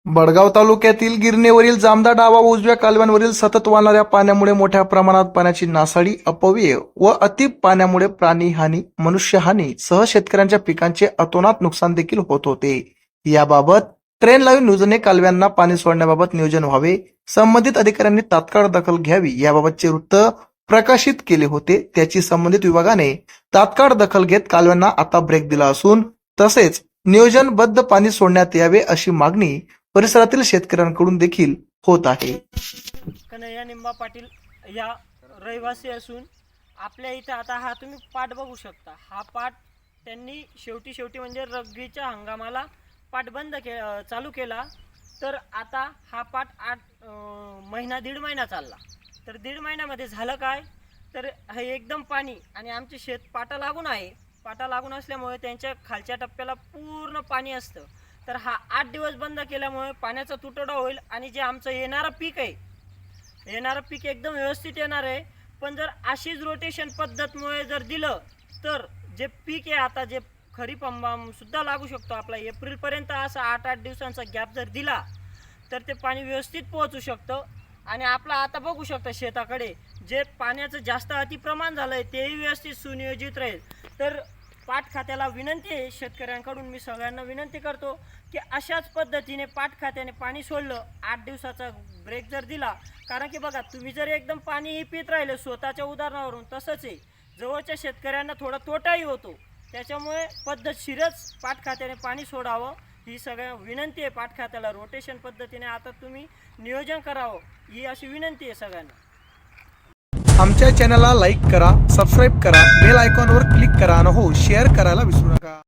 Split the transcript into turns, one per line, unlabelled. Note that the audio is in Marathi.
बडगाव तालुक्यातील गिरणेवरील जामदा डावा व उजव्या कालव्यांवरील सतत वाहणाऱ्या पाण्यामुळे मोठ्या प्रमाणात पाण्याची नासाडी, अपव्यय व अति पाण्यामुळे प्राणीहानी, मनुष्यहानी सह शेतकऱ्यांच्या पिकांचे अतोनात नुकसान देखील होत होते. याबाबत ट्रेन लाईव्ह न्यूजने कालव्यांना पाणी सोडण्याबाबत नियोजन व्हावे, संबंधित अधिकाऱ्यांनी तात्काळ दखल घ्यावी याबाबतचे वृत्त प्रकाशित केले होते. त्याची संबंधित विभागाने तात्काळ दखल घेत कालव्यांना आता ब्रेक दिला असून तसेच नियोजनबद्ध पाणी सोडण्यात यावे अशी मागणी परिसरातील शेतकऱ्यांकडून देखील होत आहे.
कन्हैया निंबा पाटील या रहिवासी असून आपल्या इथे आता हा तुम्ही पाट बघू शकता. हा पाट त्यांनी शेवटी म्हणजे रब्बीच्या हंगामाला पाट चालू केला. तर आता हा पाट दीड महिना चालला. तर दीड महिन्यामध्ये झालं काय, तर हे एकदम पाणी आणि आमचे शेत पाटा लागून आहे. पाटा लागून असल्यामुळे त्यांच्या खालच्या टप्प्याला पूर्ण पाणी असतं. तर हा 8 दिवस बंद केल्यामुळे पाण्याचा तुटवडा होईल आणि जे आमचं येणारं पीक एकदम व्यवस्थित येणार आहे. पण जर अशीच रोटेशन पद्धतमुळे जर दिलं तर जे पीक आहे, आता जे खरीप हंगाम सुद्धा लागू शकतो आपला एप्रिलपर्यंत, असा 8-8 दिवसांचा गॅप जर दिला तर ते पाणी व्यवस्थित पोहोचू शकतं. आणि आपला आता बघू शकता शेताकडे जे पाण्याचं जास्त अतिप्रमाण झालं आहे तेही व्यवस्थित सुनियोजित राहील. तर पाट खात्याला विनंती आहे, शेतकऱ्यांकडून मी सगळ्यांना विनंती करतो की अशाच पद्धतीने पाट खात्याने पाणी सोडलं, 8 दिवसाचा ब्रेक जर दिला. कारण की बघा, तुम्ही जर एकदम पाणी पित राहिले स्वतःच्या उदाहरणावरून, तसंच आहे जवळच्या शेतकऱ्यांना थोडा तोटाही होतो. त्याच्यामुळे पद्धतशीरच पाट खात्याने पाणी सोडावं ही सगळ्या विनंती आहे. पाट खात्याला रोटेशन पद्धतीने आता तुम्ही नियोजन करावं ही अशी विनंती आहे सगळ्यांना.
आमच्या चॅनलला लाईक करा, सबस्क्राईब करा, बेल आयकॉनवर क्लिक करा आणि शेअर करायला विसरू नका.